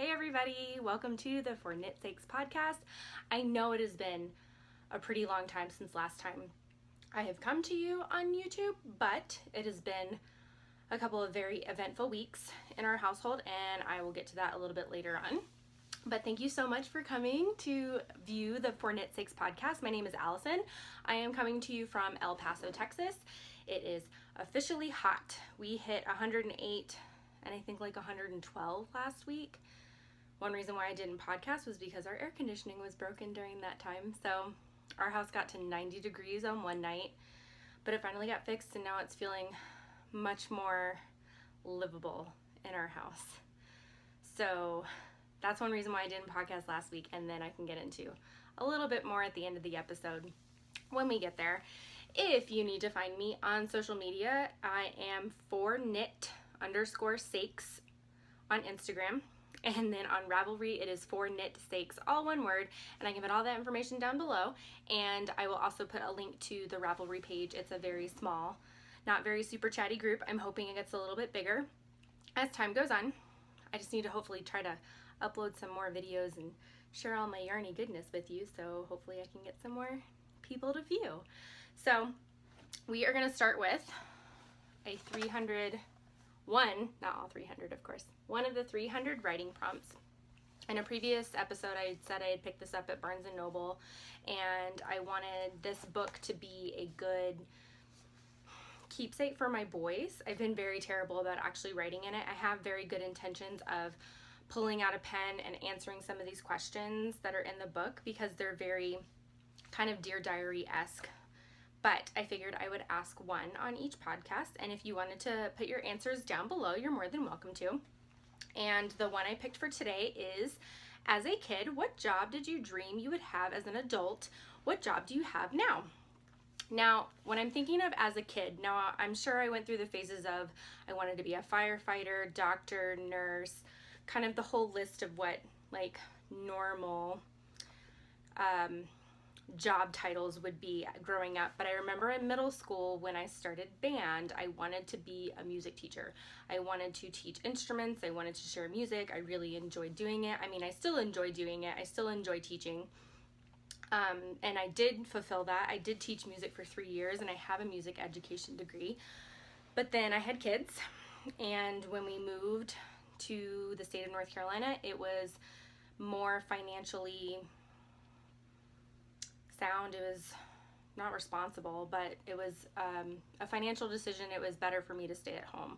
Hey everybody, welcome to the For Knit Sakes podcast. I know it has been a pretty long time since last time I have come to you on YouTube, but it has been a couple of very eventful weeks in our household, and I will get to that a little bit later on. But thank you so much for coming to view the For Knit Sakes podcast. My name is Allison. I am coming to you from El Paso, Texas. It is officially hot. We hit 108 and I think like 112 last week. One reason why I didn't podcast was because our air conditioning was broken during that time. So our house got to 90 degrees on one night, but it finally got fixed and now it's feeling much more livable in our house. So that's one reason why I didn't podcast last week, and then I can get into a little bit more at the end of the episode when we get there. If you need to find me on social media, I am forknit_sakes on Instagram, and then on Ravelry it is forknitsakes, all one word, and I can put all that information down below, and I will also put a link to the Ravelry page. It's a very small, not very super chatty group. I'm hoping it gets a little bit bigger as time goes on. I just need to hopefully try to upload some more videos and share all my yarny goodness with you, so hopefully I can get some more people to view. So we are going to start with a 300, not all 300 of course, one of the 300 writing prompts. In a previous episode I said I had picked this up at Barnes & Noble, and I wanted this book to be a good keepsake for my boys. I've been very terrible about actually writing in it. I have very good intentions of pulling out a pen and answering some of these questions that are in the book because they're very kind of Dear Diary-esque. But I figured I would ask one on each podcast, and if you wanted to put your answers down below, you're more than welcome to. And the one I picked for today is, as a kid, what job did you dream you would have as an adult? What job do you have now? Now, when I'm thinking of as a kid, now I'm sure I went through the phases of I wanted to be a firefighter, doctor, nurse, kind of the whole list of what like normal job titles would be growing up. But I remember in middle school when I started band, I wanted to be a music teacher. I wanted to teach instruments. I wanted to share music. I really enjoyed doing it. I mean, I still enjoy doing it. I still enjoy teaching. And I did fulfill that. I did teach music for 3 years, and I have a music education degree. But then I had kids, and when we moved to the state of North Carolina, it was more financially sound. It was not responsible, but it was a financial decision. It was better for me to stay at home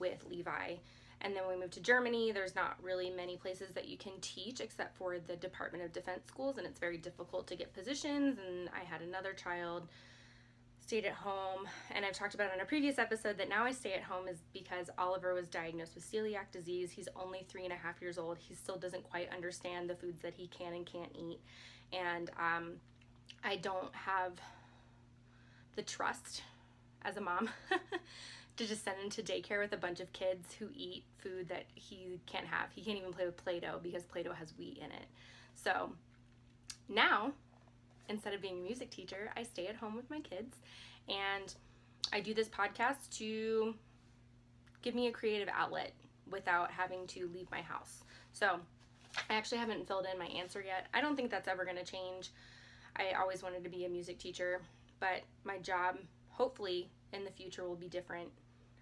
with Levi. And then when we moved to Germany, there's not really many places that you can teach except for the Department of Defense schools, and it's very difficult to get positions. And I had another child, stayed at home, and I've talked about in a previous episode that now I stay at home is because Oliver was diagnosed with celiac disease. He's only 3.5 years old. He still doesn't quite understand the foods that he can and can't eat, and I don't have the trust as a mom to just send him to daycare with a bunch of kids who eat food that he can't have. He can't even play with Play-Doh because Play-Doh has wheat in it. So now, instead of being a music teacher, I stay at home with my kids, and I do this podcast to give me a creative outlet without having to leave my house. So I actually haven't filled in my answer yet. I don't think that's ever going to change. I always wanted to be a music teacher, but my job, hopefully, in the future will be different.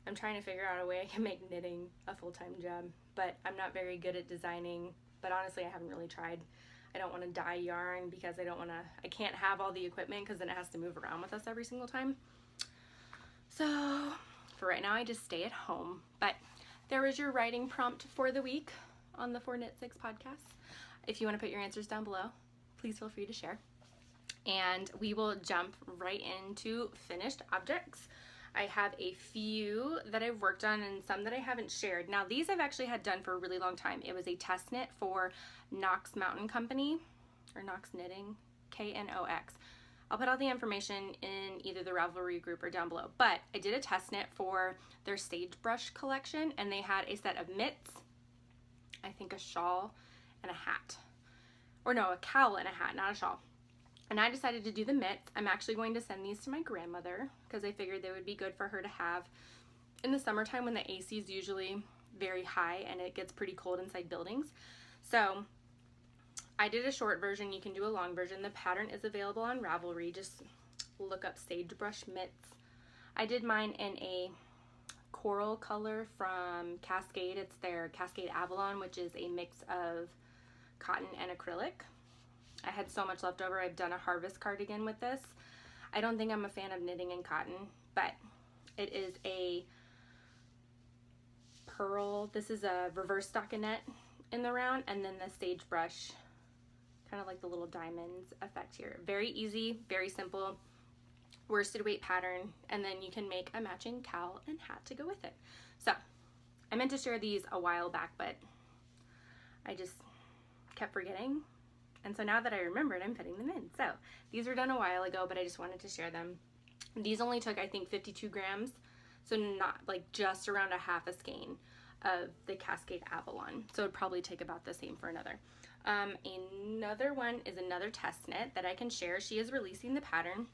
I'm trying to figure out a way I can make knitting a full-time job, but I'm not very good at designing, but honestly, I haven't really tried. I don't want to dye yarn because I can't have all the equipment because then it has to move around with us every single time. So for right now, I just stay at home. But there was your writing prompt for the week on the For Knit Sakes podcast. If you want to put your answers down below, please feel free to share. And we will jump right into finished objects. I have a few that I've worked on and some that I haven't shared. Now these I've actually had done for a really long time. It was a test knit for Knox Mountain Company, or Knox Knitting, Knox. I'll put all the information in either the Ravelry group or down below. But I did a test knit for their sagebrush collection, and they had a set of mitts, I think a shawl, and a hat. Or no, a cowl and a hat, not a shawl. And I decided to do the mitts. I'm actually going to send these to my grandmother because I figured they would be good for her to have in the summertime when the AC is usually very high and it gets pretty cold inside buildings. So I did a short version. You can do a long version. The pattern is available on Ravelry. Just look up sagebrush mitts. I did mine in a coral color from Cascade. It's their Cascade Avalon, which is a mix of cotton and acrylic. I had so much left over. I've done a harvest cardigan with this. I don't think I'm a fan of knitting in cotton, but it is a pearl. This is a reverse stockinette in the round, and then the sagebrush, kind of like the little diamonds effect here. Very easy, very simple, worsted weight pattern, and then you can make a matching cowl and hat to go with it. So I meant to share these a while back, but I just kept forgetting. And so now that I remembered, I'm putting them in. So these were done a while ago, but I just wanted to share them. These only took, I think, 52 grams. So not like just around a half a skein of the Cascade Avalon. So it'd probably take about the same for another. Another one is another test knit that I can share. She is releasing the pattern,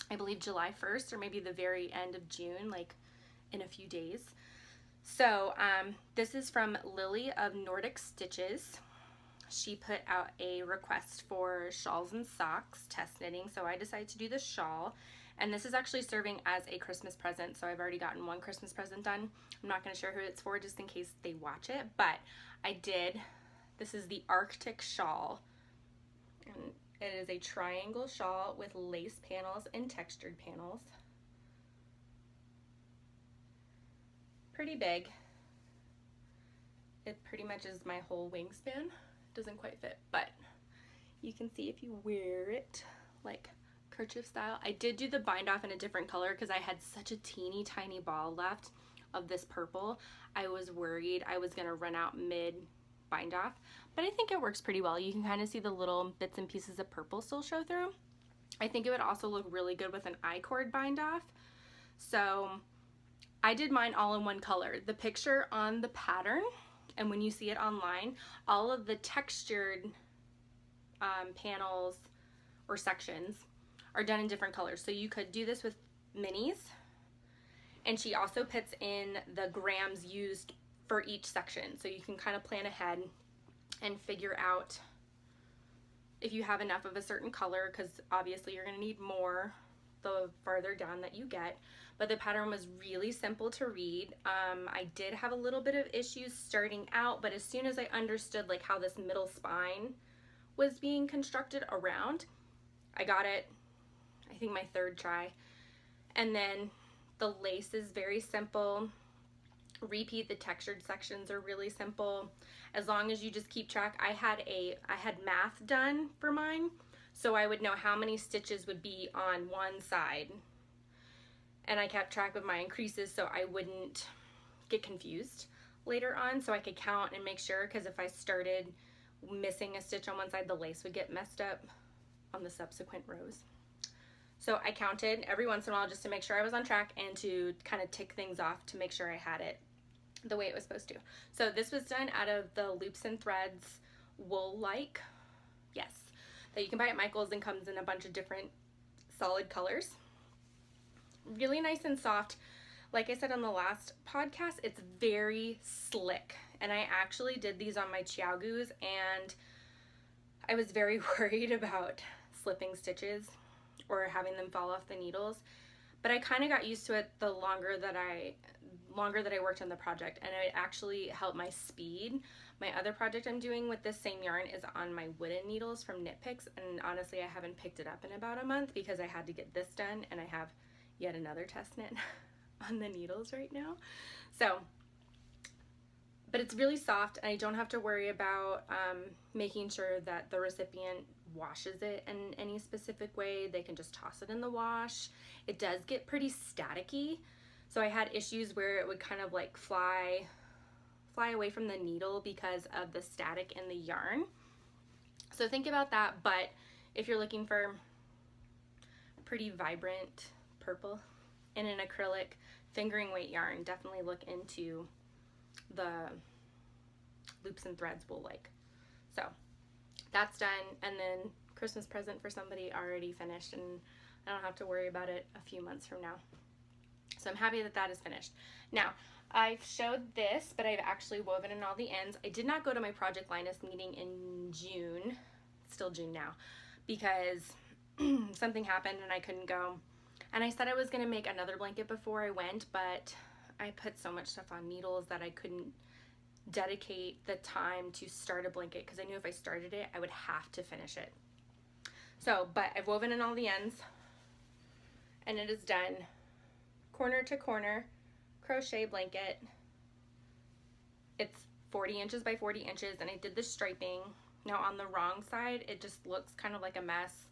I believe July 1st or maybe the very end of June, like in a few days. So this is from Lily of Nordic Stitches. She put out a request for shawls and socks test knitting, so I decided to do the shawl, and this is actually serving as a Christmas present. So I've already gotten one Christmas present done. I'm not going to share who it's for just in case they watch it, but I did. This is the Arctic shawl, and it is a triangle shawl with lace panels and textured panels. Pretty big. It pretty much is my whole wingspan. Doesn't quite fit, but you can see if you wear it like kerchief style. I did do the bind off in a different color because I had such a teeny tiny ball left of this purple. I was worried I was gonna run out mid bind off, but I think it works pretty well. You can kind of see the little bits and pieces of purple still show through. I think it would also look really good with an I-cord bind off. So I did mine all in one color. The picture on the pattern, and when you see it online, all of the textured panels or sections are done in different colors. So you could do this with minis, and she also puts in the grams used for each section. So you can kind of plan ahead and figure out if you have enough of a certain color, because obviously you're gonna need more the farther down that you get. But the pattern was really simple to read. I did have a little bit of issues starting out, but as soon as I understood like how this middle spine was being constructed around, I got it, I think my third try. And then the lace is very simple. Repeat, the textured sections are really simple. As long as you just keep track. I had math done for mine, so I would know how many stitches would be on one side. And I kept track of my increases so I wouldn't get confused later on, so I could count and make sure, because if I started missing a stitch on one side, the lace would get messed up on the subsequent rows. So I counted every once in a while just to make sure I was on track and to kind of tick things off to make sure I had it the way it was supposed to. So this was done out of the Loops and Threads wool-like, yes, that you can buy at Michael's and comes in a bunch of different solid colors. Really nice and soft. Like I said on the last podcast, it's very slick. And I actually did these on my Chiaogus, and I was very worried about slipping stitches or having them fall off the needles. But I kind of got used to it the longer that I worked on the project, and it actually helped my speed. My other project I'm doing with this same yarn is on my wooden needles from Knit Picks, and honestly I haven't picked it up in about a month because I had to get this done, and I have yet another test knit on the needles right now. So, but it's really soft, and I don't have to worry about making sure that the recipient washes it in any specific way. They can just toss it in the wash. It does get pretty staticky, so I had issues where it would kind of like fly away from the needle because of the static in the yarn. So think about that. But if you're looking for pretty vibrant purple in an acrylic fingering weight yarn, definitely look into the Loops and Threads wool-like. So that's done, and then Christmas present for somebody already finished, and I don't have to worry about it a few months from now. So I'm happy that that is finished. Now, I've showed this, but I've actually woven in all the ends. I did not go to my Project Linus meeting in June, it's still June now, because something happened and I couldn't go. And I said I was gonna make another blanket before I went, but I put so much stuff on needles that I couldn't dedicate the time to start a blanket, because I knew if I started it, I would have to finish it. So, but I've woven in all the ends, and it is done. Corner to corner crochet blanket. It's 40 inches by 40 inches, and I did the striping. Now on the wrong side, it just looks kind of like a mess.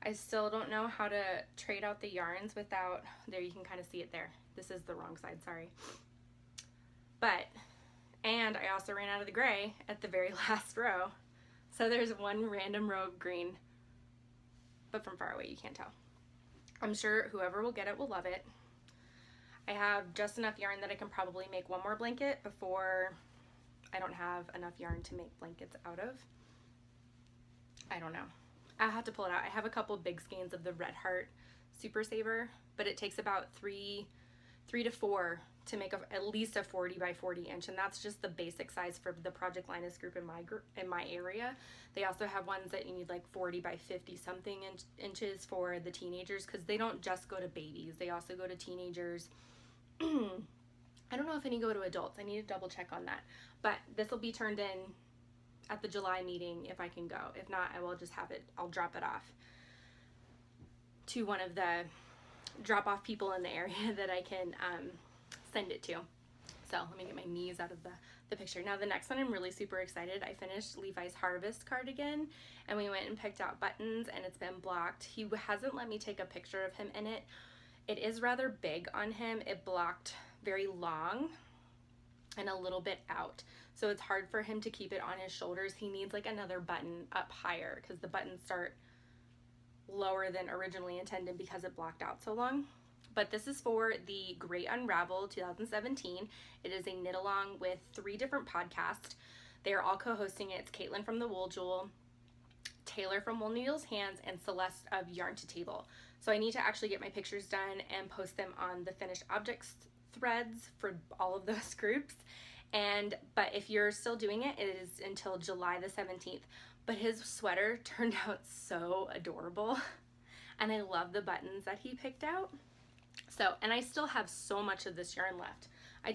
I still don't know how to trade out the yarns without, there you can kind of see it there. This is the wrong side, sorry. But, and I also ran out of the gray at the very last row. So there's one random row of green, but from far away you can't tell. I'm sure whoever will get it will love it. I have just enough yarn that I can probably make one more blanket before I don't have enough yarn to make blankets out of. I don't know. I'll have to pull it out. I have a couple big skeins of the Red Heart Super Saver, but it takes about three to four to make at least a 40 by 40 inch, and that's just the basic size for the Project Linus group in my area. They also have ones that you need like 40 by 50 something inches for the teenagers, because they don't just go to babies, they also go to teenagers. I don't know if any go to adults. I need to double check on that, but this will be turned in at the July meeting if I can go. If not, I will just have it, I'll drop it off to one of the drop-off people in the area that I can send it to. So let me get my knees out of the picture. Now the next one, I'm really super excited. I finished Levi's Harvest cardigan, and we went and picked out buttons, and it's been blocked. He hasn't let me take a picture of him in it. It is rather big on him. It blocked very long and a little bit out. So it's hard for him to keep it on his shoulders. He needs like another button up higher, because the buttons start lower than originally intended because it blocked out so long. But this is for the Great Unravel 2017. It is a knit along with 3 different podcasts. They are all co-hosting it. It's Caitlin from The Wool Jewel, Taylor from Wool Needles Hands, and Celeste of Yarn to Table. So I need to actually get my pictures done and post them on the finished objects threads for all of those groups. But if you're still doing it, it is until July the 17th. But his sweater turned out so adorable, and I love the buttons that he picked out. So, and I still have so much of this yarn left. I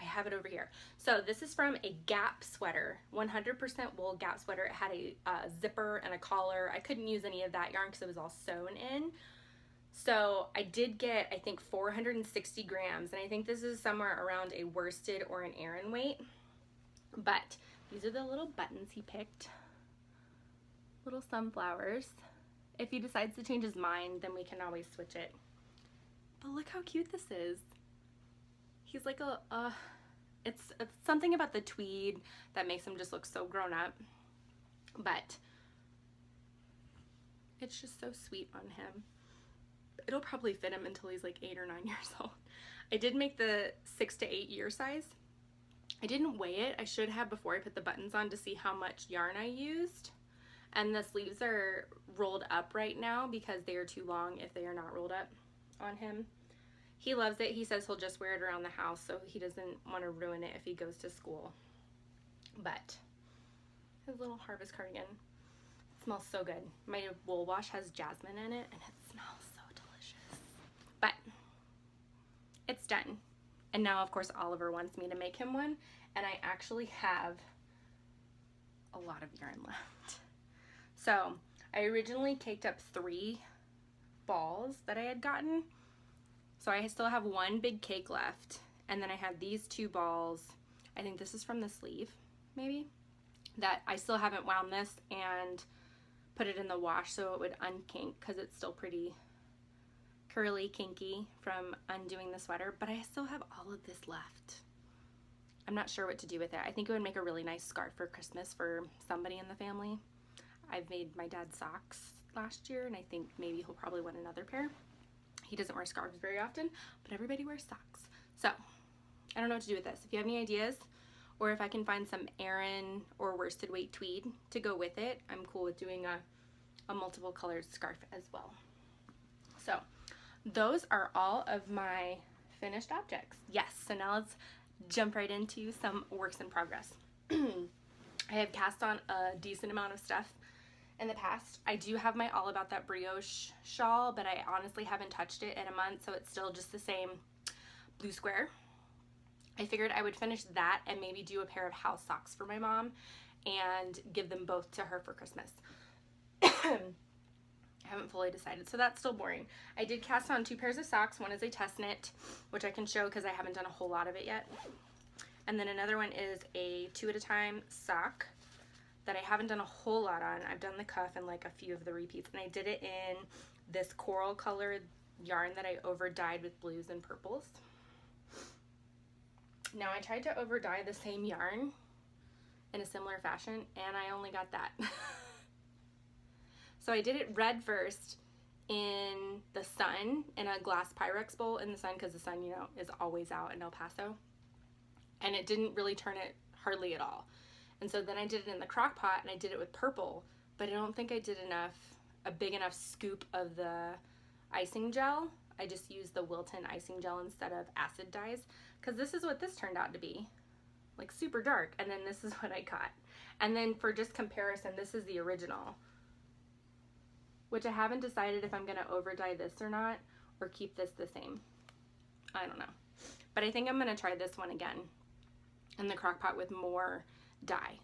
have it over here. So this is from a Gap sweater, 100% wool Gap sweater. It had a zipper and a collar. I couldn't use any of that yarn because it was all sewn in. So I did get, I think, 460 grams, and I think this is somewhere around a worsted or an Aran weight. But these are the little buttons he picked. Little sunflowers. If he decides to change his mind, then we can always switch it. But look how cute this is. He's like it's something about the tweed that makes him just look so grown up. But it's just so sweet on him. It'll probably fit him until he's like 8 or 9 years old. I did make the 6 to 8 year size. I didn't weigh it. I should have before I put the buttons on to see how much yarn I used. And the sleeves are rolled up right now because they are too long if they are not rolled up on him. He loves it. He says he'll just wear it around the house, so he doesn't want to ruin it if he goes to school. But his little harvest cardigan, it smells so good. My wool wash has jasmine in it, and it smells so delicious. But it's done. And now, of course, Oliver wants me to make him one, and I actually have a lot of yarn left. So I originally caked up 3 balls that I had gotten. So I still have 1 big cake left, and then I had these 2 balls. I think this is from the sleeve, maybe, that I still haven't wound this and put it in the wash so it would unkink, because it's still pretty curly, kinky from undoing the sweater, but I still have all of this left. I'm not sure what to do with it. I think it would make a really nice scarf for Christmas for somebody in the family. I've made my dad socks last year, and I think maybe he'll probably want another pair. He doesn't wear scarves very often, but everybody wears socks. So I don't know what to do with this. If you have any ideas, or if I can find some Aran or worsted weight tweed to go with it, I'm cool with doing a multiple colored scarf as well. So those are all of my finished objects. Yes, so now let's jump right into some works in progress. I have cast on a decent amount of stuff in the past. I do have my All About That Brioche shawl, but I honestly haven't touched it in a month, so it's still just the same blue square. I figured I would finish that and maybe do a pair of house socks for my mom and give them both to her for Christmas. I haven't fully decided, so that's still boring. I did cast on 2 pairs of socks. One is a test knit, which I can show because I haven't done a whole lot of it yet. And then another one is a 2 at a time sock that I haven't done a whole lot on. I've done the cuff and like a few of the repeats, and I did it in this coral colored yarn that I over dyed with blues and purples. Now I tried to over dye the same yarn in a similar fashion, and I only got that. So I did it red first in the sun, in a glass Pyrex bowl in the sun, because the sun, you know, is always out in El Paso. And it didn't really turn it hardly at all. And so then I did it in the crock pot, and I did it with purple, but I don't think I did a big enough scoop of the icing gel. I just used the Wilton icing gel instead of acid dyes, because this is what this turned out to be, like super dark, and then this is what I got. And then for just comparison, this is the original, which I haven't decided if I'm going to over dye this or not, or keep this the same. I don't know. But I think I'm going to try this one again in the crock pot with more dye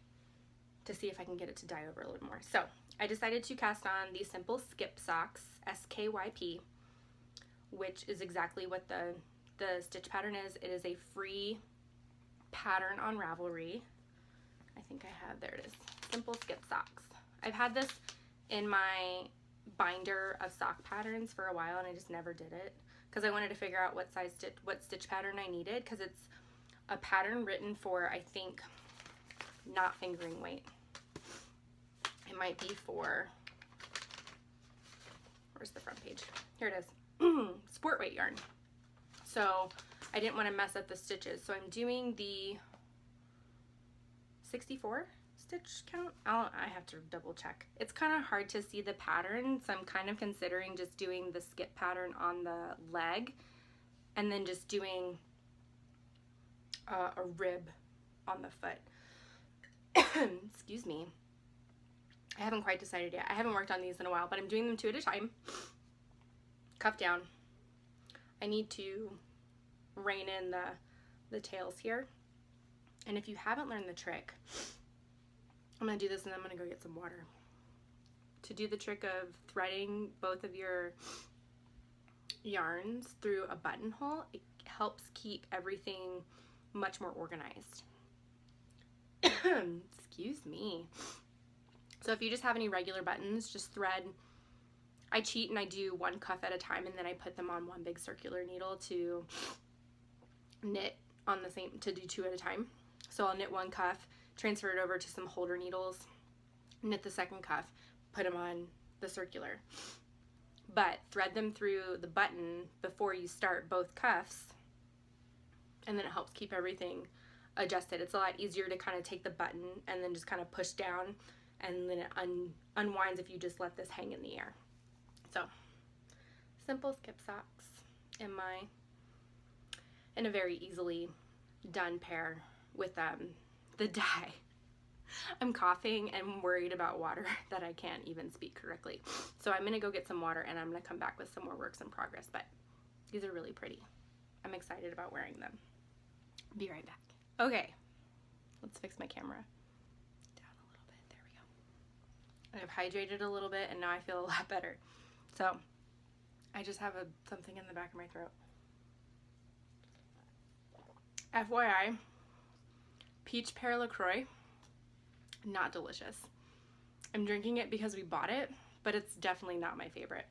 to see if I can get it to dye over a little more. So I decided to cast on these simple skip socks, SKYP, which is exactly what the stitch pattern is. It is a free pattern on Ravelry. I think I have, there it is, simple skip socks. I've had this in my binder of sock patterns for a while, and I just never did it because I wanted to figure out what stitch pattern I needed, because it's a pattern written for, I think, not fingering weight. It might be for, where's the front page? Here it is. Sport weight yarn. So I didn't want to mess up the stitches, so I'm doing the 64 stitch count. I have to double check. It's kind of hard to see the pattern, so I'm kind of considering just doing the skip pattern on the leg and then just doing a rib on the foot. Excuse me. I haven't quite decided yet. I haven't worked on these in a while, but I'm doing them 2 at a time. Cuff down. I need to rein in the tails here. And if you haven't learned the trick, I'm going to do this and then I'm going to go get some water. To do the trick of threading both of your yarns through a buttonhole, it helps keep everything much more organized. Excuse me. So if you just have any regular buttons, just thread. I cheat and I do 1 cuff at a time, and then I put them on 1 big circular needle to knit on the same, to do 2 at a time. So I'll knit 1 cuff, transfer it over to some holder needles, knit the second cuff, put them on the circular. But thread them through the button before you start both cuffs, and then it helps keep everything adjusted. It's a lot easier to kind of take the button and then just kind of push down, and then it unwinds if you just let this hang in the air. So simple skip socks in a very easily done pair with the dye. I'm coughing and worried about water that I can't even speak correctly. So I'm going to go get some water, and I'm going to come back with some more works in progress, but these are really pretty. I'm excited about wearing them. Be right back. Okay, let's fix my camera down a little bit. There we go. I've hydrated a little bit, and now I feel a lot better. So I just have something in the back of my throat. FYI, peach pear LaCroix, not delicious. I'm drinking it because we bought it, but it's definitely not my favorite.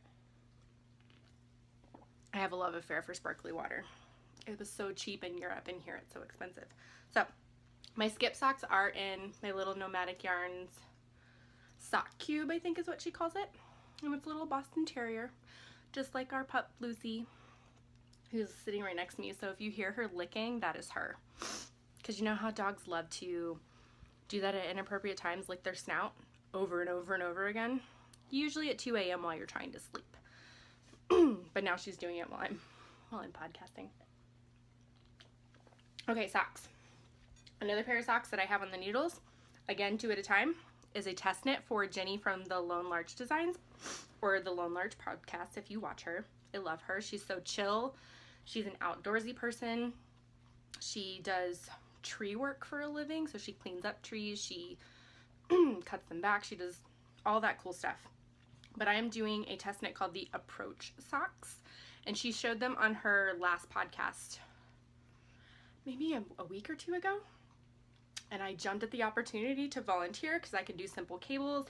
I have a love affair for sparkly water. It was so cheap in Europe, and here it's so expensive. So my skip socks are in my little Nomadic Yarns sock cube, I think is what she calls it. And it's a little Boston Terrier, just like our pup Lucy, who's sitting right next to me. So if you hear her licking, that is her. Because you know how dogs love to do that at inappropriate times, lick their snout over and over and over again? Usually at 2 a.m. while you're trying to sleep. But now she's doing it while I'm podcasting. Okay, socks. Another pair of socks that I have on the needles, again, 2 at a time, is a test knit for Jenny from the Lone Larch Designs, or the Lone Larch podcast if you watch her. I love her. She's so chill. She's an outdoorsy person. She does tree work for a living, so she cleans up trees, she cuts them back, she does all that cool stuff. But I am doing a test knit called the Approach Socks, and she showed them on her last podcast maybe a week or 2 ago, and I jumped at the opportunity to volunteer because I can do simple cables.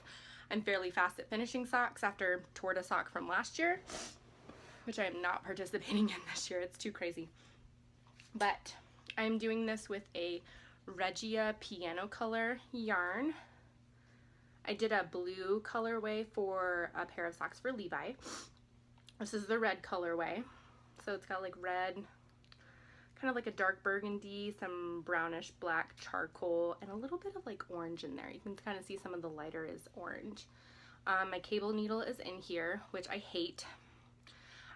I'm fairly fast at finishing socks after tore a sock from last year, which I am not participating in this year. It's too crazy. But I'm doing this with a Regia piano color yarn. I did a blue colorway for a pair of socks for Levi. This is the red colorway. So it's got like red, kind of like a dark burgundy, some brownish black charcoal, and a little bit of like orange in there. You can kind of see some of the lighter is orange. My cable needle is in here, which I hate.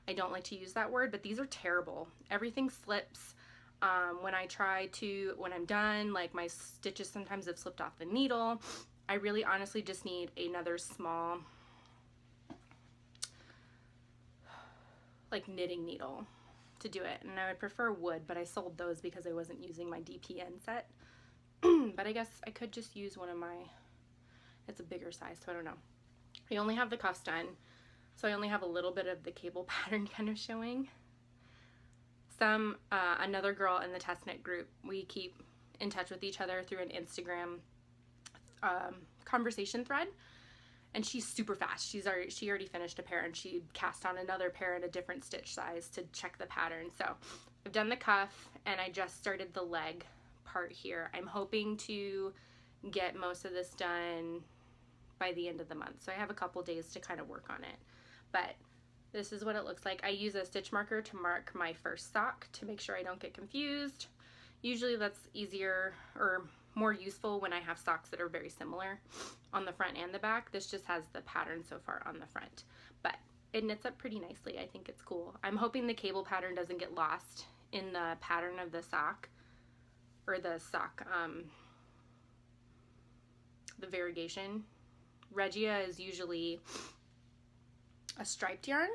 I don't like to use that word, but these are terrible. Everything slips. When I'm done, like my stitches sometimes have slipped off the needle. I really honestly just need another small like knitting needle to do it, and I would prefer wood, but I sold those because I wasn't using my DPN set. But I guess I could just use one of my, it's a bigger size, so I don't know. I only have the cuffs done, so I only have a little bit of the cable pattern kind of showing. Another girl in the test knit group, we keep in touch with each other through an Instagram conversation thread, and she's super fast. She already finished a pair, and she cast on another pair in a different stitch size to check the pattern. So I've done the cuff, and I just started the leg part here. I'm hoping to get most of this done by the end of the month, so I have a couple days to kind of work on it. But this is what it looks like. I use a stitch marker to mark my first sock to make sure I don't get confused. Usually that's easier or more useful when I have socks that are very similar on the front and the back. This just has the pattern so far on the front, but it knits up pretty nicely. I think it's cool. I'm hoping the cable pattern doesn't get lost in the pattern of the sock, or the sock, the variegation. Regia is usually a striped yarn,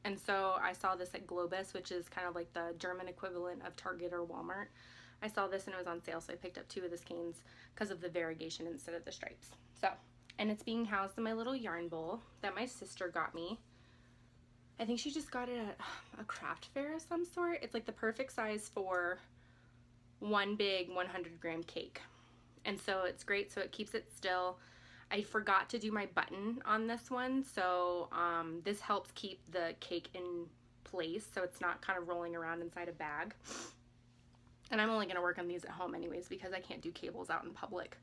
and so I saw this at Globus, which is kind of like the German equivalent of Target or Walmart. I saw this and it was on sale, so I picked up 2 of the skeins because of the variegation instead of the stripes. So, and it's being housed in my little yarn bowl that my sister got me. I think she just got it at a craft fair of some sort. It's like the perfect size for one big 100-gram cake, and so it's great, so it keeps it still. I forgot to do my button on this one, so this helps keep the cake in place so it's not kind of rolling around inside a bag. And I'm only going to work on these at home anyways because I can't do cables out in public.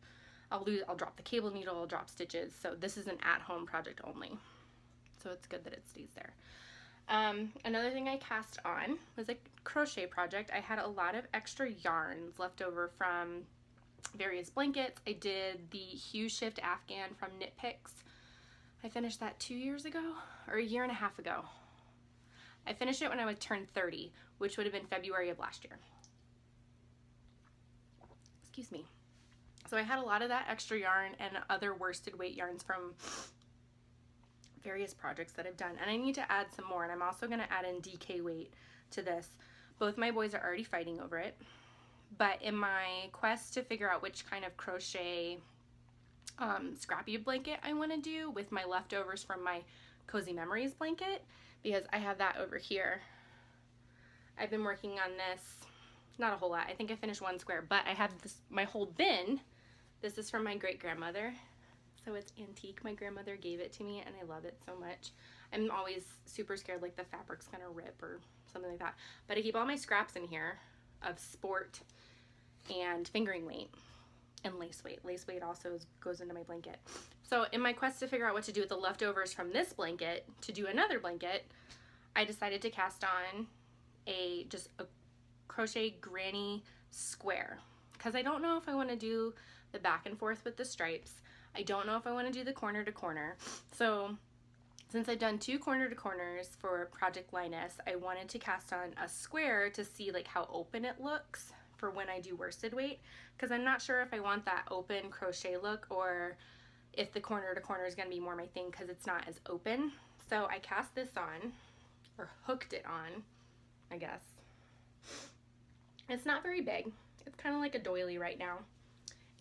I'll drop the cable needle, I'll drop stitches, so this is an at-home project only. So it's good that it stays there. Another thing I cast on was a crochet project. I had a lot of extra yarns left over from various blankets. I did the Hue Shift Afghan from Knit Picks. I finished that 2 years ago, or a year and a half ago. I finished it when I would turn 30, which would have been February of last year. Excuse me. So I had a lot of that extra yarn and other worsted weight yarns from various projects that I've done, and I need to add some more, and I'm also going to add in DK weight to this. Both my boys are already fighting over it, but in my quest to figure out which kind of crochet scrappy blanket I want to do with my leftovers from my Cozy Memories blanket, because I have that over here. I've been working on this, not a whole lot. I think I finished 1 square, but I have this, my whole bin. This is from my great-grandmother, so it's antique. My grandmother gave it to me, and I love it so much. I'm always super scared like the fabric's gonna rip or something like that, but I keep all my scraps in here of sport and fingering weight and lace weight. Lace weight also goes into my blanket. So in my quest to figure out what to do with the leftovers from this blanket to do another blanket, I decided to cast on just a crochet granny square, because I don't know if I want to do the back and forth with the stripes. I don't know if I want to do the corner to corner. So since I've done 2 corner to corners for Project Linus, I wanted to cast on a square to see like how open it looks for when I do worsted weight, because I'm not sure if I want that open crochet look or if the corner to corner is going to be more my thing because it's not as open. So I cast this on, or hooked it on, I guess. It's not very big. It's kind of like a doily right now.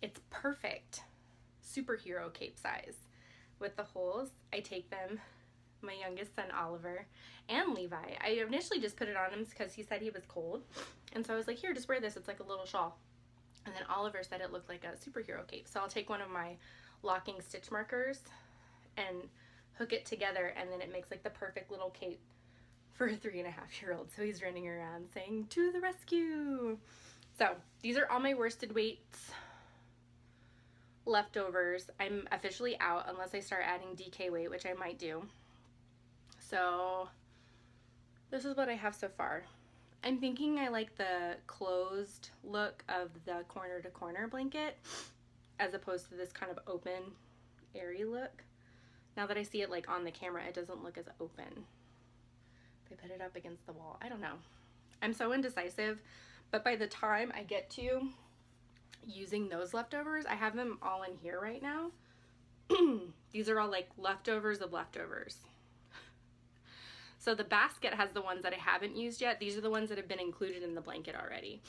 It's perfect superhero cape size with the holes. I take them, my youngest son Oliver and Levi. I initially just put it on him because he said he was cold. And so I was like, here, just wear this. It's like a little shawl. And then Oliver said it looked like a superhero cape. So I'll take one of my locking stitch markers and hook it together, and then it makes like the perfect little cape for a 3.5-year-old. So he's running around saying, to the rescue. So these are all my worsted weights leftovers. I'm officially out unless I start adding DK weight, which I might do. So this is what I have so far. I'm thinking I like the closed look of the corner to corner blanket as opposed to this kind of open, airy look. Now that I see it like on the camera, it doesn't look as open. If I put it up against the wall, I don't know. I'm so indecisive, but by the time I get to using those leftovers, I have them all in here right now. These are all like leftovers of leftovers. So the basket has the ones that I haven't used yet. These are the ones that have been included in the blanket already.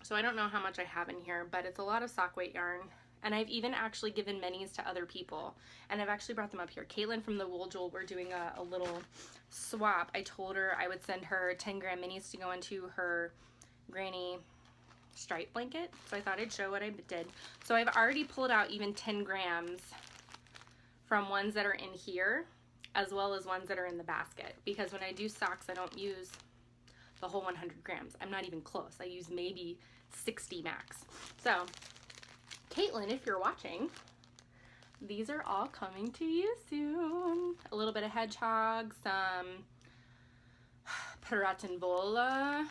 So I don't know how much I have in here, but it's a lot of sock weight yarn. And I've even actually given minis to other people. And I've actually brought them up here. Caitlin from the Wool Jewel, we're doing a little swap. I told her I would send her 10-gram minis to go into her granny stripe blanket. So I thought I'd show what I did. So I've already pulled out even 10 grams from ones that are in here, as well as ones that are in the basket. Because when I do socks, I don't use the whole 100 grams. I'm not even close. I use maybe 60 max. So Caitlin, if you're watching, these are all coming to you soon. A little bit of hedgehog, some Piratinvola,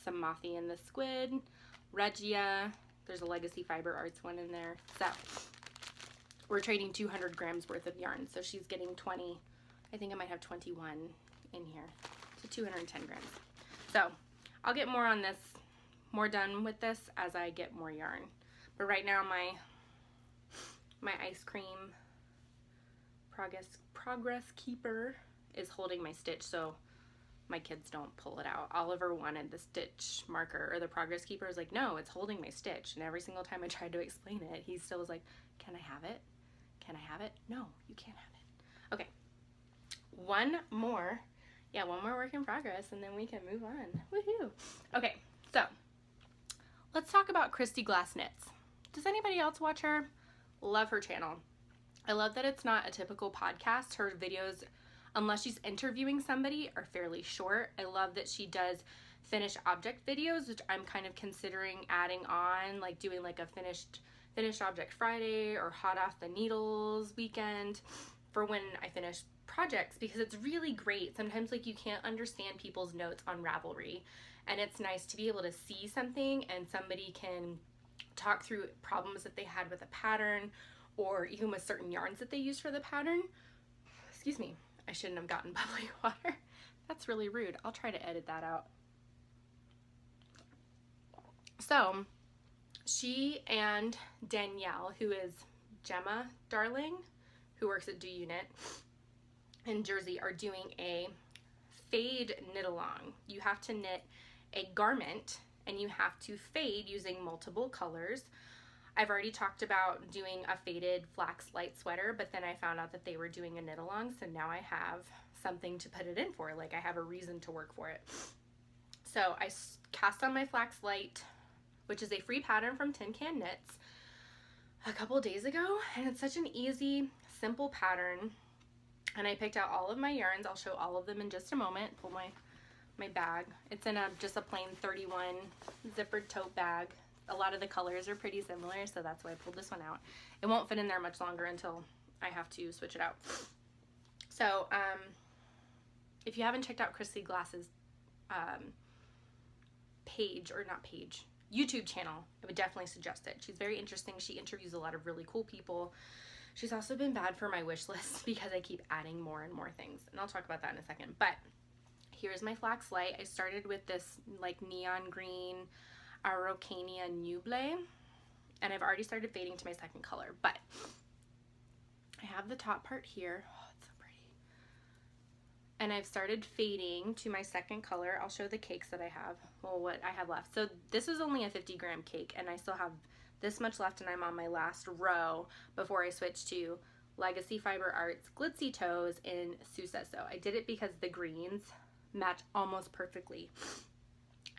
some Mothie and the Squid, Regia. There's a Legacy Fiber Arts one in there. So we're trading 200 grams worth of yarn. So she's getting 20. I think I might have 21 in here. So 210 grams. So I'll get more on this, more done with this as I get more yarn. But right now my ice cream progress keeper is holding my stitch so my kids don't pull it out. Oliver wanted the stitch marker, or the progress keeper. Was like, no, it's holding my stitch. And every single time I tried to explain it, he still was like, can I have it? Can I have it? No, you can't have it. Okay, one more work in progress, and then we can move on. Woohoo! Okay, so let's talk about Christy Glass Knits. Does anybody else watch her? Love her channel. I love that it's not a typical podcast. Her videos, unless she's interviewing somebody, are fairly short. I love that she does finished object videos, which I'm kind of considering adding on, like doing like a finished object Friday or hot off the needles weekend for when I finish projects, because it's really great. Sometimes like you can't understand people's notes on Ravelry, and it's nice to be able to see something and somebody can talk through problems that they had with a pattern, or even with certain yarns that they use for the pattern. Excuse me, I shouldn't have gotten bubbly water. That's really rude. I'll try to edit that out. So she and Danielle, who is Gemma Darling, who works at Do Unit in Jersey, are doing a fade knit along. You have to knit a garment and you have to fade using multiple colors. I've already talked about doing a faded flax light sweater, but then I found out that they were doing a knit along, so now I have something to put it in for. Like, I have a reason to work for it. So I cast on my flax light, which is a free pattern from Tin Can Knits, a couple days ago, and it's such an easy, simple pattern. And I picked out all of my yarns. I'll show all of them in just a moment. Pull my bag. It's in just a plain 31 zippered tote bag. A lot of the colors are pretty similar, so that's why I pulled this one out. It won't fit in there much longer until I have to switch it out. So if you haven't checked out Christy Glass's YouTube channel, I would definitely suggest it. She's very interesting. She interviews a lot of really cool people. She's also been bad for my wish list because I keep adding more and more things, and I'll talk about that in a second. But here's my flax light. I started with this like neon green Araucania Nuble, and I've already started fading to my second color, but I have the top part here. Oh, it's so pretty. And I've started fading to my second color. I'll show the cakes that I have, well, what I have left. So this is only a 50-gram cake, and I still have this much left, and I'm on my last row before I switch to Legacy Fiber Arts Glitzy Toes in Sucesso. I did it because the greens match almost perfectly.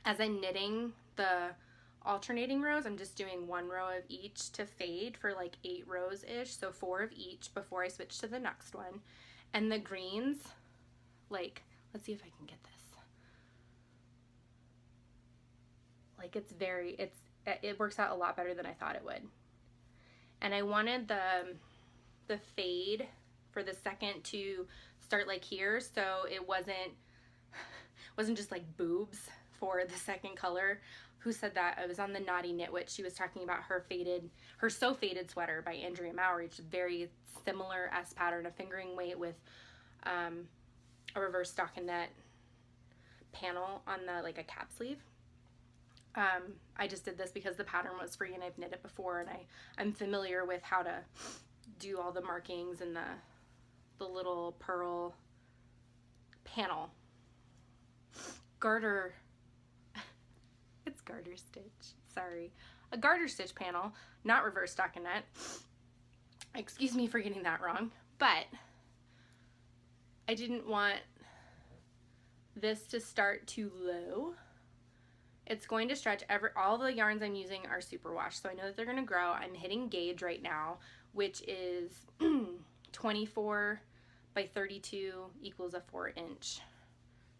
As I'm knitting the alternating rows, I'm just doing 1 row of each to fade for like 8 rows-ish, so 4 of each before I switch to the next one. And the greens, like, let's see if I can get this. Like, it works out a lot better than I thought it would. And I wanted the fade for the second to start like here, so it wasn't just like boobs for the second color. Who said that? It was on the Naughty Knit Witch. She was talking about her So Faded sweater by Andrea Mowry. It's very similar S pattern, a fingering weight with a reverse stockinette panel on the like a cap sleeve. I just did this because the pattern was free and I've knit it before, and I'm familiar with how to do all the markings and the little pearl panel. Garter, it's garter stitch, sorry. A garter stitch panel, not reverse stockinette. Excuse me for getting that wrong, but I didn't want this to start too low. It's going to stretch all the yarns I'm using are superwash, so I know that they're going to grow. I'm hitting gauge right now, which is 24 by 32 equals a 4-inch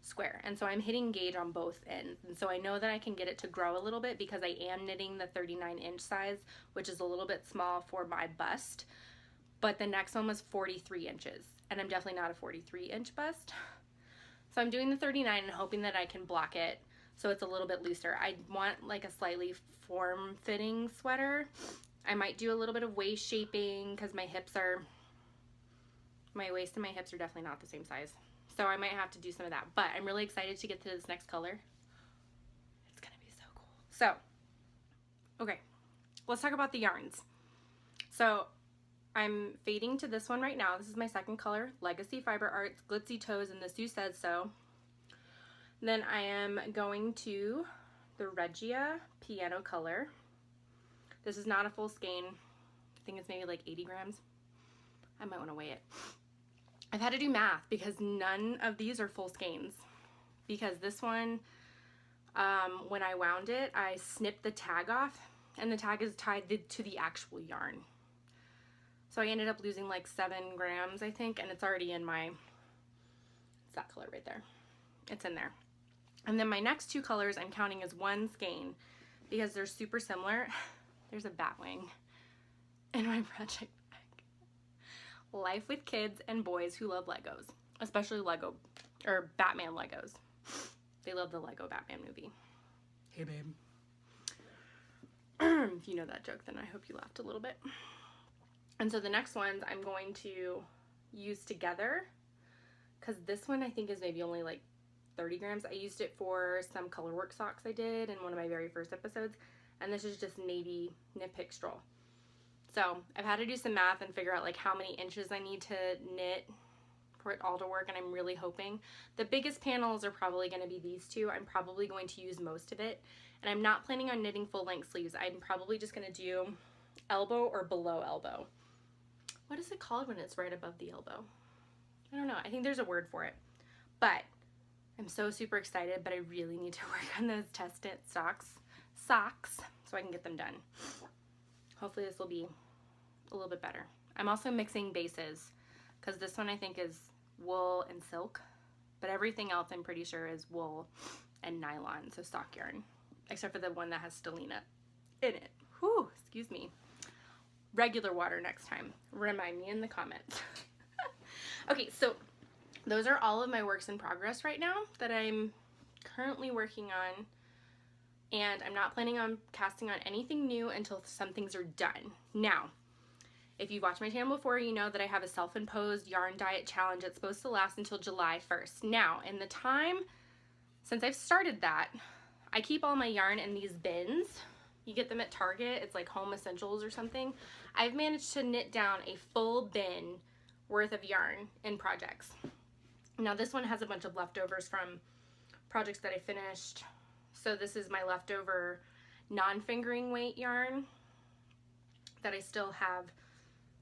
square. And so I'm hitting gauge on both ends. And so I know that I can get it to grow a little bit because I am knitting the 39-inch size, which is a little bit small for my bust. But the next one was 43 inches, and I'm definitely not a 43-inch bust. So I'm doing the 39 and hoping that I can block it so it's a little bit looser. I want like a slightly form-fitting sweater. I might do a little bit of waist shaping because my waist and my hips are definitely not the same size. So I might have to do some of that, but I'm really excited to get to this next color. It's gonna be so cool. So, okay, let's talk about the yarns. So I'm fading to this one right now. This is my second color, Legacy Fiber Arts Glitzy Toes in the Sue Said So. Then I am going to the Regia Piano color. This is not a full skein. I think it's maybe like 80 grams. I might want to weigh it. I've had to do math because none of these are full skeins. Because this one, when I wound it, I snipped the tag off, and the tag is tied to the actual yarn. So I ended up losing like 7 grams, I think, and it's already in it's that color right there. It's in there. And then my next 2 colors I'm counting as 1 skein because they're super similar. There's a bat wing in my project bag. Life with kids and boys who love Legos, especially Batman Legos. They love the Lego Batman movie. Hey, babe. If you know that joke, then I hope you laughed a little bit. And so the next ones I'm going to use together because this one I think is maybe only like 30 grams. I used it for some color work socks I did in one of my very first episodes, and this is just navy knit pick stroll. So I've had to do some math and figure out like how many inches I need to knit for it all to work, and I'm really hoping. The biggest panels are probably going to be these 2. I'm probably going to use most of it, and I'm not planning on knitting full length sleeves. I'm probably just going to do elbow or below elbow. What is it called when it's right above the elbow? I don't know. I think there's a word for it, but I'm so super excited, but I really need to work on those test knit socks so I can get them done. Hopefully this will be a little bit better. I'm also mixing bases because this one I think is wool and silk, but everything else I'm pretty sure is wool and nylon, so stock yarn, except for the one that has stellina in it. Whew, excuse me. Regular water next time. Remind me in the comments. Okay, so those are all of my works in progress right now that I'm currently working on, and I'm not planning on casting on anything new until some things are done. Now, If you've watched my channel before, you know that I have a self-imposed yarn diet challenge that's supposed to last until July 1st. Now, in the time since I've started that, I keep all my yarn in these bins. You get them at Target. It's like Home Essentials or something. I've managed to knit down a full bin worth of yarn in projects. Now, this one has a bunch of leftovers from projects that I finished. So this is my leftover non-fingering weight yarn that I still have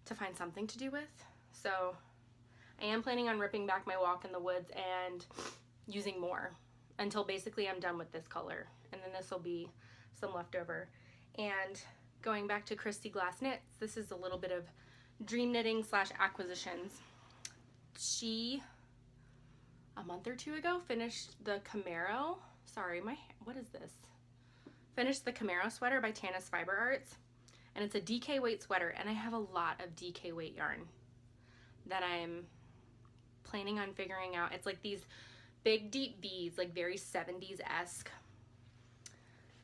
to find something to do with. So I am planning on ripping back my walk in the woods and using more until basically I'm done with this color, and then this will be some leftover. And going back to Christy Glass Knits, this is a little bit of dream knitting slash acquisitions. She, a month or two ago, finished the Camaro, what is this? Finished the Camaro sweater by Tanis Fiber Arts. And it's a DK weight sweater, and I have a lot of DK weight yarn that I'm planning on figuring out. It's like these big deep beads, like very 70s-esque.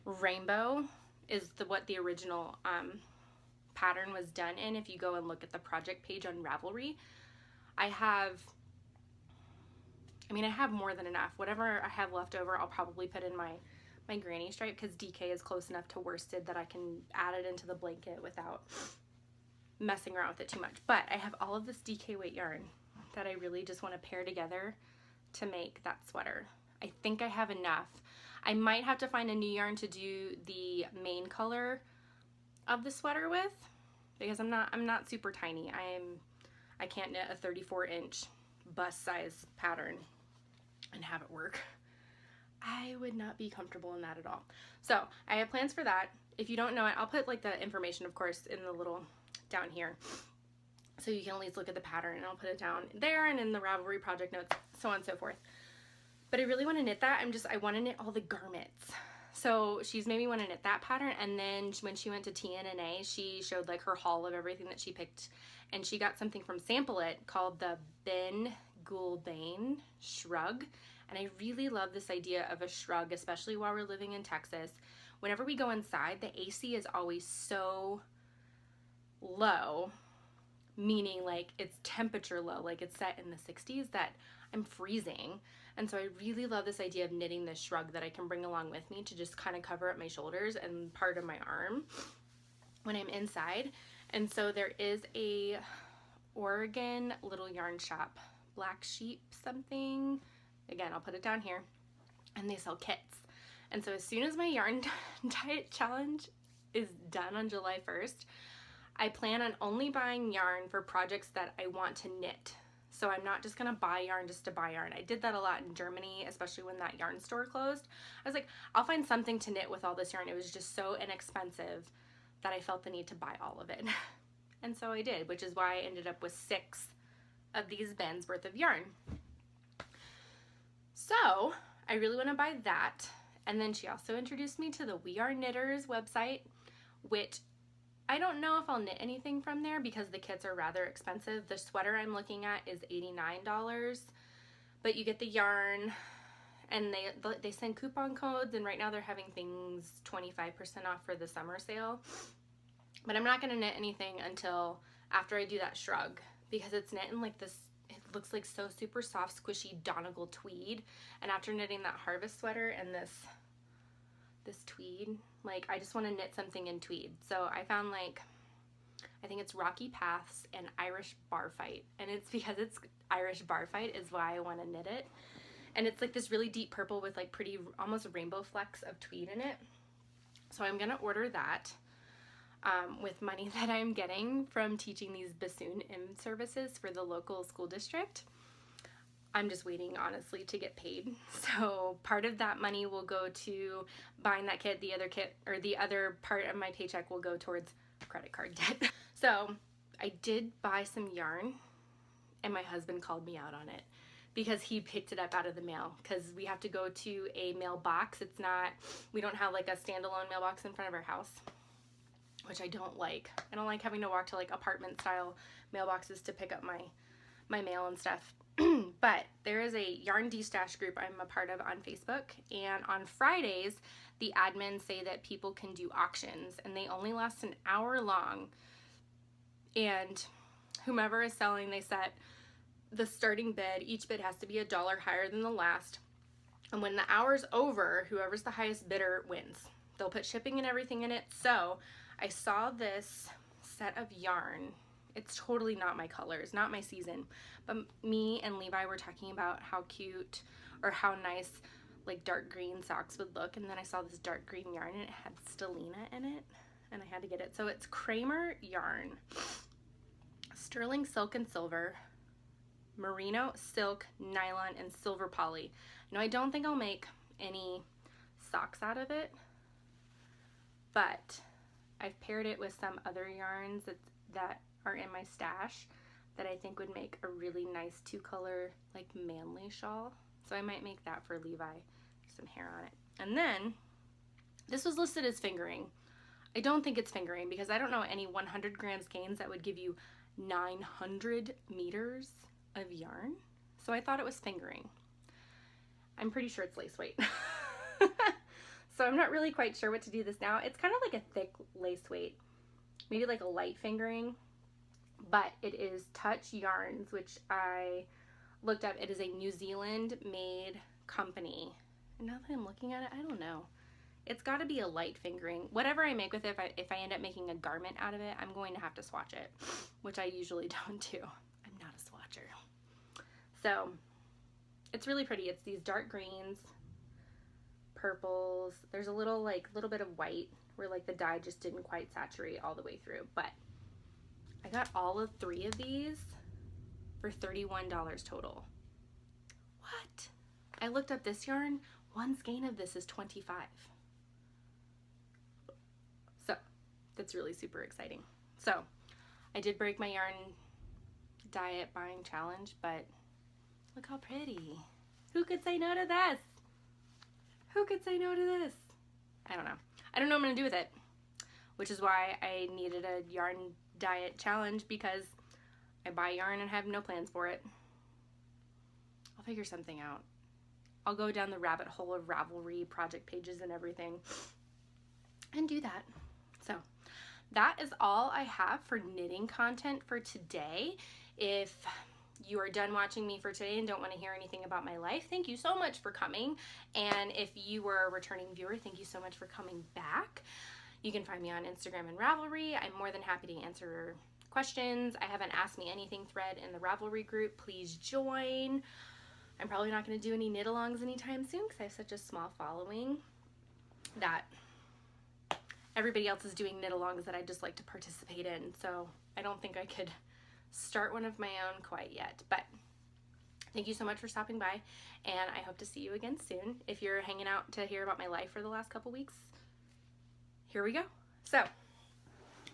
Rainbow is what the original pattern was done in. If you go and look at the project page on Ravelry, I have more than enough. Whatever I have left over, I'll probably put in my granny stripe, because DK is close enough to worsted that I can add it into the blanket without messing around with it too much. But I have all of this DK weight yarn that I really just want to pair together to make that sweater. I think I have enough. I might have to find a new yarn to do the main color of the sweater with, because I'm not super tiny. I can't knit a 34-inch bust size pattern and have it work. I would not be comfortable in that at all. So I have plans for that. If you don't know it, I'll put like the information, of course, in the little down here, so you can at least look at the pattern, and I'll put it down there and in the Ravelry project notes, so on and so forth. But I really want to knit that. I want to knit all the garments. So she's made me want to knit that pattern, and then when she went to TNNA, she showed like her haul of everything that she picked, and she got something from Sample It called the Ben Gulbane Shrug. And I really love this idea of a shrug, especially while we're living in Texas. Whenever we go inside, the AC is always so low, meaning like it's temperature low, like it's set in the 60s, that I'm freezing. And so I really love this idea of knitting this shrug that I can bring along with me to just kind of cover up my shoulders and part of my arm when I'm inside. And so there is a Oregon little yarn shop, Black Sheep something. Again, I'll put it down here, and they sell kits. And so as soon as my yarn diet challenge is done on July 1st, I plan on only buying yarn for projects that I want to knit. So I'm not just gonna buy yarn just to buy yarn. I did that a lot in Germany, especially when that yarn store closed. I was like, I'll find something to knit with all this yarn. It was just so inexpensive that I felt the need to buy all of it. And so I did, which is why I ended up with 6 of these bins worth of yarn. So I really want to buy that. And then she also introduced me to the We Are Knitters website, which I don't know if I'll knit anything from there because the kits are rather expensive. The sweater I'm looking at is $89, but you get the yarn, and they send coupon codes, and right now they're having things 25% off for the summer sale. But I'm not going to knit anything until after I do that shrug, because it's knit in like this, it looks like so super soft, squishy Donegal tweed. And after knitting that harvest sweater and this tweed, like I just want to knit something in tweed. So I found like, I think it's Rocky Paths and Irish Bar Fight. And it's because it's Irish Bar Fight is why I want to knit it. And it's like this really deep purple with like pretty, almost rainbow flecks of tweed in it. So I'm going to order that. With money that I'm getting from teaching these bassoon services for the local school district. I'm just waiting, honestly, to get paid. So part of that money will go to buying that kit. The other part of my paycheck will go towards credit card debt. So I did buy some yarn, and my husband called me out on it because he picked it up out of the mail, because we have to go to a mailbox. We don't have like a standalone mailbox in front of our house, which I don't like. I don't like having to walk to like apartment style mailboxes to pick up my mail and stuff. But there is a yarn de-stash group I'm a part of on Facebook, and on Fridays the admins say that people can do auctions, and they only last an hour long. And whomever is selling, they set the starting bid. Each bid has to be $1 higher than the last. And when the hour's over, whoever's the highest bidder wins. They'll put shipping and everything in it. So I saw this set of yarn. It's totally not my colors, not my season. But me and Levi were talking about how cute or how nice like dark green socks would look. And then I saw this dark green yarn and it had stellina in it. And I had to get it. So it's Kramer yarn. Sterling silk and silver. Merino, silk, nylon, and silver poly. Now, I don't think I'll make any socks out of it, but I've paired it with some other yarns that are in my stash that I think would make a really nice 2-color, like, manly shawl. So I might make that for Levi. Some hair on it. And then, this was listed as fingering. I don't think it's fingering because I don't know any 100 gram skeins that would give you 900 meters of yarn, so I thought it was fingering. I'm pretty sure it's lace weight. So I'm not really quite sure what to do this now. It's kind of like a thick lace weight, maybe like a light fingering, but it is Touch Yarns, which I looked up. It is a New Zealand made company. And now that I'm looking at it, I don't know. It's got to be a light fingering. Whatever I make with it, if I end up making a garment out of it, I'm going to have to swatch it, which I usually don't do. I'm not a swatcher. So it's really pretty. It's these dark greens, purples. There's a little bit of white where like the dye just didn't quite saturate all the way through. But I got all of 3 of these for $31 total. What? I looked up this yarn. 1 skein of this is $25. So that's really super exciting. So I did break my yarn diet buying challenge, but look how pretty. Who could say no to this? Who could say no to this? I don't know. I don't know what I'm going to do with it, which is why I needed a yarn diet challenge, because I buy yarn and have no plans for it. I'll figure something out. I'll go down the rabbit hole of Ravelry project pages and everything and do that. So that is all I have for knitting content for today. If you are done watching me for today and don't want to hear anything about my life, thank you so much for coming. And if you were a returning viewer, thank you so much for coming back. You can find me on Instagram and Ravelry. I'm more than happy to answer questions. I have an Ask Me Anything thread in the Ravelry group. Please join. I'm probably not going to do any knit-alongs anytime soon because I have such a small following that everybody else is doing knit-alongs that I just like to participate in. So I don't think I could start one of my own quite yet, but thank you so much for stopping by, and I hope to see you again soon. If you're hanging out to hear about my life for the last couple weeks, here we go. So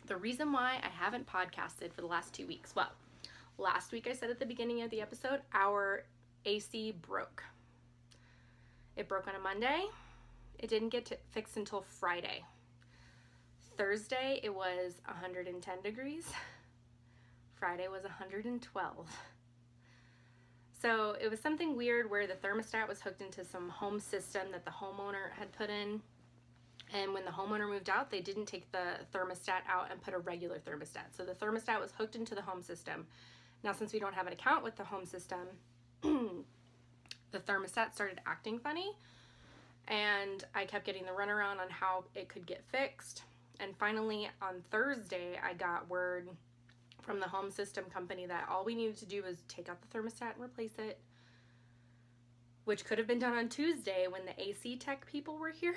the reason why I haven't podcasted for the last 2 weeks, well, last week I said at the beginning of the episode, our AC broke. It broke on a Monday. It didn't get fixed until Friday. Thursday it was 110 degrees. Friday was 112. So it was something weird where the thermostat was hooked into some home system that the homeowner had put in. And when the homeowner moved out, they didn't take the thermostat out and put a regular thermostat. So the thermostat was hooked into the home system. Now, since we don't have an account with the home system, the thermostat started acting funny. And I kept getting the runaround on how it could get fixed. And finally, on Thursday, I got word from the home system company that all we needed to do was take out the thermostat and replace it, which could have been done on Tuesday when the AC tech people were here.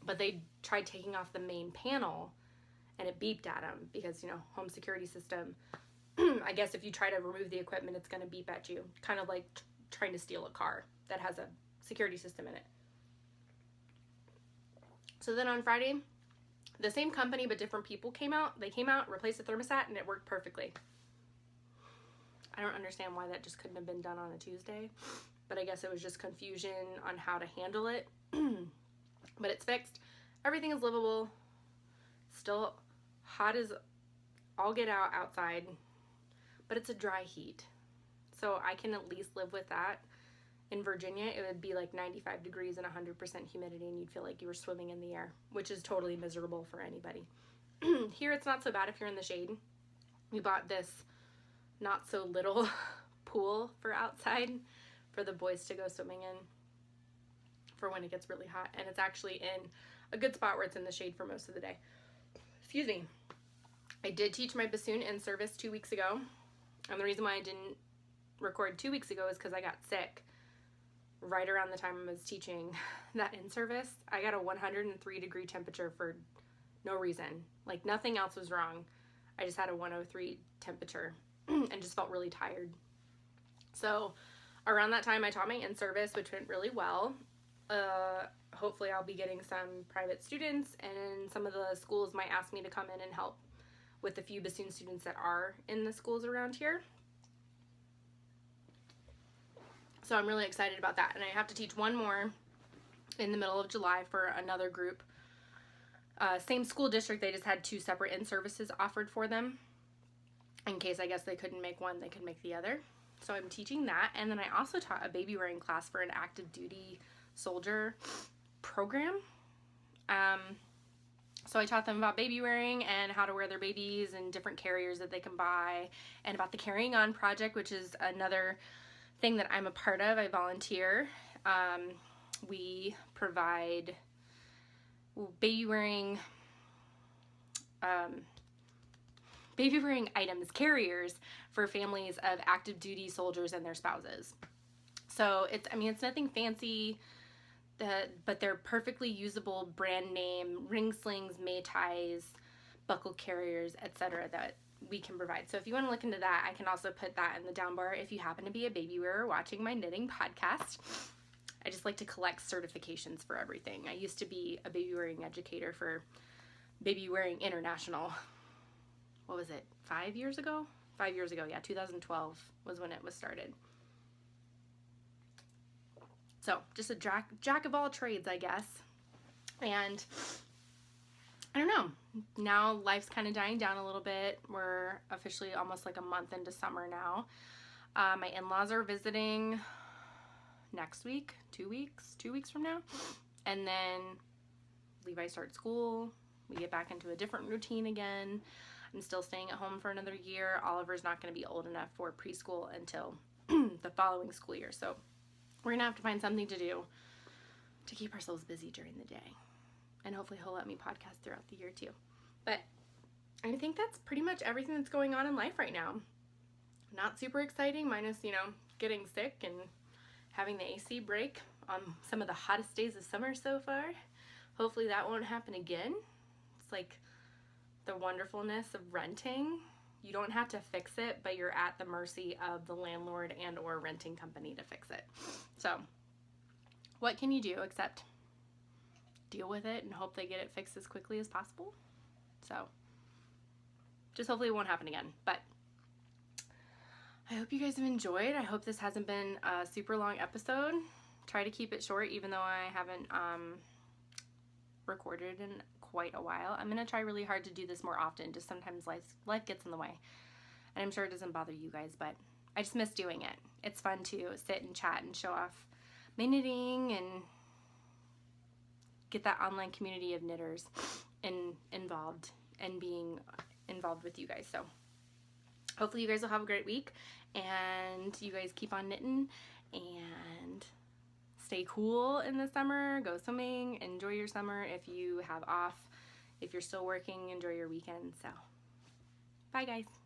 But they tried taking off the main panel and it beeped at them because, you know, home security system, I guess if you try to remove the equipment, it's going to beep at you. Kind of like trying to steal a car that has a security system in it. So then on Friday, the same company but different people came out. They came out, replaced the thermostat, and it worked perfectly. I don't understand why that just couldn't have been done on a Tuesday, but I guess it was just confusion on how to handle it. But it's fixed. Everything is livable. Still hot as all get out outside, but it's a dry heat. So I can at least live with that. In Virginia, it would be like 95 degrees and 100% humidity, and you'd feel like you were swimming in the air, which is totally miserable for anybody. Here it's not so bad if you're in the shade. We bought this not so little pool for outside for the boys to go swimming in for when it gets really hot, and it's actually in a good spot where it's in the shade for most of the day. Excuse me. I did teach my bassoon in service 2 weeks ago, and the reason why I didn't record 2 weeks ago is because I got sick right around the time I was teaching that in service. I got a 103-degree temperature for no reason. Like, nothing else was wrong. I just had a 103 temperature and just felt really tired. So around that time I taught my in-service, which went really well. Hopefully I'll be getting some private students, and some of the schools might ask me to come in and help with the few bassoon students that are in the schools around here. So I'm really excited about that. And I have to teach one more in the middle of July for another group. Same school district, they just had 2 separate in-services offered for them. In case, I guess, they couldn't make one, they could make the other. So I'm teaching that. And then I also taught a baby wearing class for an active duty soldier program. So I taught them about baby wearing and how to wear their babies and different carriers that they can buy, and about the Carrying On project, which is another thing that I'm a part of. I volunteer. We provide baby wearing items, carriers for families of active duty soldiers and their spouses. So it's nothing fancy, but they're perfectly usable brand name ring slings, may ties, buckle carriers, etc. that we can provide. So if you want to look into that, I can also put that in the down bar if you happen to be a baby wearer watching my knitting podcast. I just like to collect certifications for everything. I used to be a baby wearing educator for Baby Wearing International. What was it, 5 years ago? 5 years ago, yeah, 2012 was when it was started. So just a jack of all trades, I guess. And I don't know, now life's kind of dying down a little bit. We're officially almost like a month into summer now. My in-laws are visiting next week, 2 weeks from now. And then Levi starts school. We get back into a different routine again. I'm still staying at home for another year. Oliver's not going to be old enough for preschool until the following school year. So we're going to have to find something to do to keep ourselves busy during the day. And hopefully he'll let me podcast throughout the year too. But I think that's pretty much everything that's going on in life right now. Not super exciting, minus, getting sick and having the AC break on some of the hottest days of summer so far. Hopefully that won't happen again. It's like the wonderfulness of renting. You don't have to fix it, but you're at the mercy of the landlord and or renting company to fix it. So what can you do except deal with it and hope they get it fixed as quickly as possible? So just hopefully it won't happen again. But I hope you guys have enjoyed. I hope this hasn't been a super long episode. Try to keep it short, even though I haven't recorded in quite a while. I'm going to try really hard to do this more often. Just sometimes life gets in the way. And I'm sure it doesn't bother you guys, but I just miss doing it. It's fun to sit and chat and show off my knitting and get that online community of knitters involved and being involved with you guys. So hopefully you guys will have a great week, and you guys keep on knitting and stay cool in the summer. Go swimming, enjoy your summer. If you have off, if you're still working, enjoy your weekend. So bye guys.